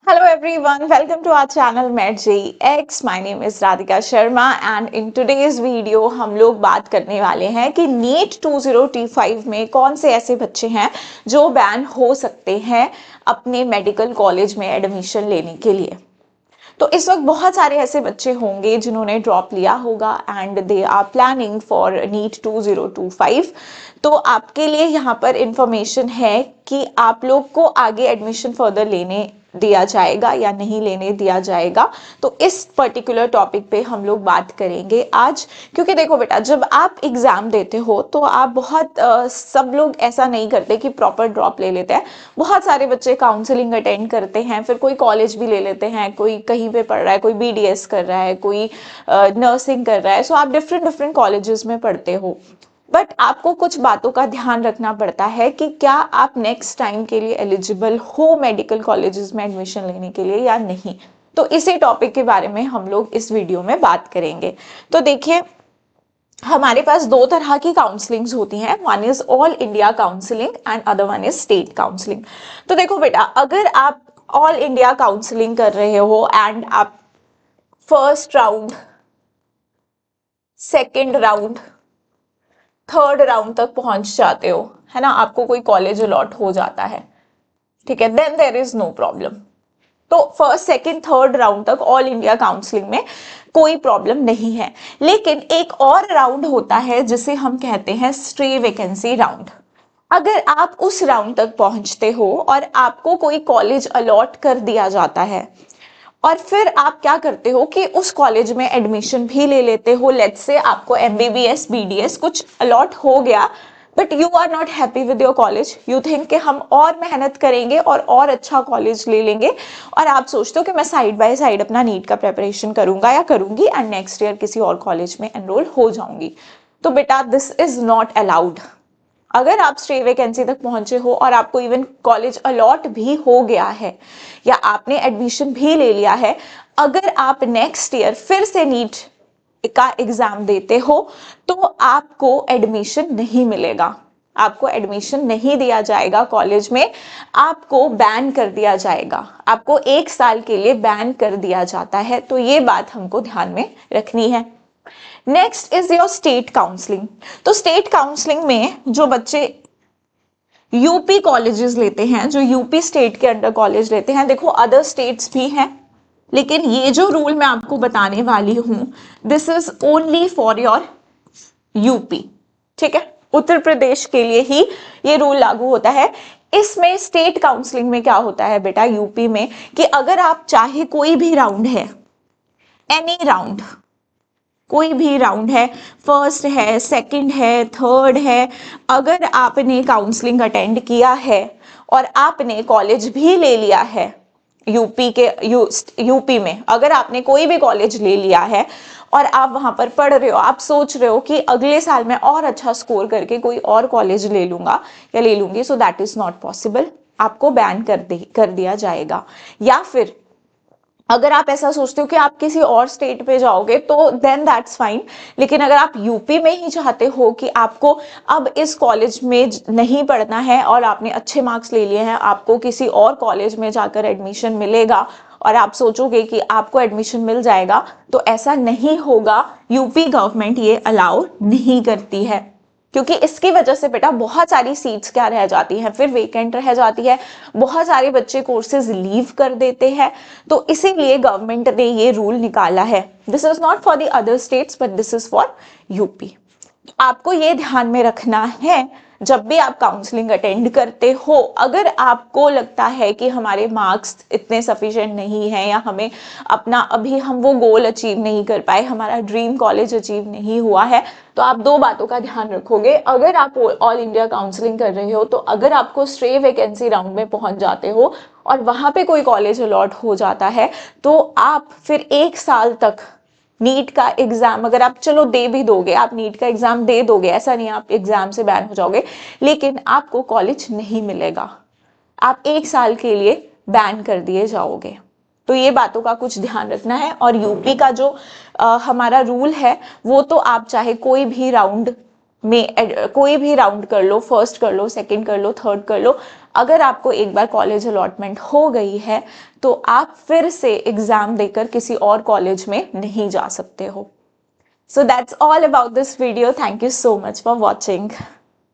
Hello everyone, welcome to our channel MedJX. My name is Radhika Sharma and in today's video हम लोग बात करने वाले हैं कि नीट 2025 में कौन से ऐसे बच्चे हैं जो बैन हो सकते हैं अपने मेडिकल कॉलेज में एडमिशन लेने के लिए। तो इस वक्त बहुत सारे ऐसे बच्चे होंगे जिन्होंने ड्रॉप लिया होगा and they are planning for NEET 2025। तो आपके लिए यहाँ पर इंफॉर्मेशन है कि आप लोग को आगे एडमिशन फर्दर लेने दिया जाएगा या नहीं लेने दिया जाएगा। तो इस पर्टिकुलर टॉपिक पे हम लोग बात करेंगे आज, क्योंकि देखो बेटा, जब आप एग्जाम देते हो तो आप बहुत सब लोग ऐसा नहीं करते कि प्रॉपर ड्रॉप ले लेते हैं। बहुत सारे बच्चे काउंसलिंग अटेंड करते हैं, फिर कोई कॉलेज भी ले लेते हैं, कोई कहीं पे पढ़ रहा है, कोई बीडीएस कर रहा है, कोई नर्सिंग कर रहा है। सो आप डिफरेंट डिफरेंट कॉलेजेस में पढ़ते हो, बट आपको कुछ बातों का ध्यान रखना पड़ता है कि क्या आप नेक्स्ट टाइम के लिए एलिजिबल हो मेडिकल कॉलेजेस में एडमिशन लेने के लिए या नहीं। तो इसी टॉपिक के बारे में हम लोग इस वीडियो में बात करेंगे। तो देखिए, हमारे पास दो तरह की काउंसलिंग्स होती हैं, one is all India counselling and other one is state counselling. तो देखो बेटा, अगर आप ऑल इंडिया काउंसलिंग कर रहे हो एंड आप first round, second round, third round तक पहुंच जाते हो, है ना, आपको कोई कॉलेज अलॉट हो जाता है, ठीक है, then there is no problem. तो फर्स्ट सेकंड थर्ड राउंड तक ऑल इंडिया काउंसलिंग में कोई प्रॉब्लम नहीं है। लेकिन एक और राउंड होता है जिसे हम कहते हैं स्ट्रे वैकेंसी राउंड। अगर आप उस राउंड तक पहुंचते हो और आपको कोई कॉलेज अलॉट कर दिया जाता है और फिर आप क्या करते हो कि उस कॉलेज में एडमिशन भी ले लेते हो, लेट्स से आपको एमबीबीएस बीडीएस कुछ अलॉट हो गया, but you are not happy with your college, you think कि हम और मेहनत करेंगे और अच्छा कॉलेज ले लेंगे, और आप सोचते हो कि मैं साइड बाय साइड अपना नीट का प्रिपरेशन करूंगा या करूंगी एंड नेक्स्ट ईयर किसी और कॉलेज में एनरोल हो जाऊंगी। तो बेटा, दिस इज नॉट अलाउड। अगर आप स्टे वैकेंसी तक पहुंचे हो और आपको इवन कॉलेज अलॉट भी हो गया है या आपने एडमिशन भी ले लिया है, अगर आप नेक्स्ट ईयर फिर से नीट का एग्जाम देते हो तो आपको एडमिशन नहीं मिलेगा, आपको एडमिशन नहीं दिया जाएगा कॉलेज में, आपको बैन कर दिया जाएगा, आपको 1 साल के लिए बैन कर दिया जाता है। तो ये बात हमको ध्यान में रखनी है। Next is your state counselling. तो स्टेट काउंसलिंग में जो बच्चे यूपी कॉलेजेस लेते हैं, जो यूपी स्टेट के अंडर कॉलेज लेते हैं, देखो अदर स्टेट्स भी हैं, लेकिन ये जो रूल मैं आपको बताने वाली हूं, this is only for your UP, ठीक है, उत्तर प्रदेश के लिए ही ये रूल लागू होता है। इसमें स्टेट काउंसलिंग में क्या होता है बेटा, यूपी में, कि अगर आप चाहे कोई भी राउंड है, एनी राउंड, कोई भी राउंड है, फर्स्ट है, सेकंड है, थर्ड है, अगर आपने काउंसलिंग अटेंड किया है और आपने कॉलेज भी ले लिया है यूपी के यूपी में, अगर आपने कोई भी कॉलेज ले लिया है और आप वहां पर पढ़ रहे हो, आप सोच रहे हो कि अगले साल मैं और अच्छा स्कोर करके कोई और कॉलेज ले लूंगा या ले लूंगी, so that is not possible, आपको बैन कर दिया जाएगा। या फिर अगर आप ऐसा सोचते हो कि आप किसी और स्टेट पे जाओगे तो देन दैट्स फाइन, लेकिन अगर आप यूपी में ही चाहते हो कि आपको अब इस कॉलेज में नहीं पढ़ना है और आपने अच्छे मार्क्स ले लिए हैं, आपको किसी और कॉलेज में जाकर एडमिशन मिलेगा और आप सोचोगे कि आपको एडमिशन मिल जाएगा, तो ऐसा नहीं होगा। यूपी गवर्नमेंट ये अलाउ नहीं करती है, क्योंकि इसकी वजह से बेटा बहुत सारी सीट्स क्या रह जाती हैं, फिर वेकेंट रह जाती है, बहुत सारे बच्चे कोर्सेज लीव कर देते हैं। तो इसीलिए गवर्नमेंट ने ये रूल निकाला है। This is not for the other states but this is for UP. आपको ये ध्यान में रखना है, जब भी आप काउंसलिंग अटेंड करते हो, अगर आपको लगता है कि हमारे मार्क्स इतने सफिशिएंट नहीं है या हमें अपना अभी हम वो गोल अचीव नहीं कर पाए, हमारा ड्रीम कॉलेज अचीव नहीं हुआ है, तो आप दो बातों का ध्यान रखोगे। अगर आप ऑल इंडिया काउंसलिंग कर रहे हो तो अगर आपको स्ट्रे वैकेंसी राउंड में पहुंच जाते हो और वहां पे कोई कॉलेज अलॉट हो जाता है, तो आप फिर 1 साल तक नीट का एग्जाम, अगर आप चलो दे भी दोगे, आप नीट का एग्जाम दे दोगे, ऐसा नहीं आप एग्जाम से बैन हो जाओगे, लेकिन आपको कॉलेज नहीं मिलेगा, आप 1 साल के लिए बैन कर दिए जाओगे। तो ये बातों का कुछ ध्यान रखना है। और यूपी का जो हमारा रूल है, वो तो आप चाहे कोई भी राउंड में कोई भी राउंड कर लो, फर्स्ट कर लो, सेकंड कर लो, थर्ड कर लो, अगर आपको एक बार कॉलेज अलॉटमेंट हो गई है तो आप फिर से एग्जाम देकर किसी और कॉलेज में नहीं जा सकते हो. So that's all about this video. Thank you so much for watching.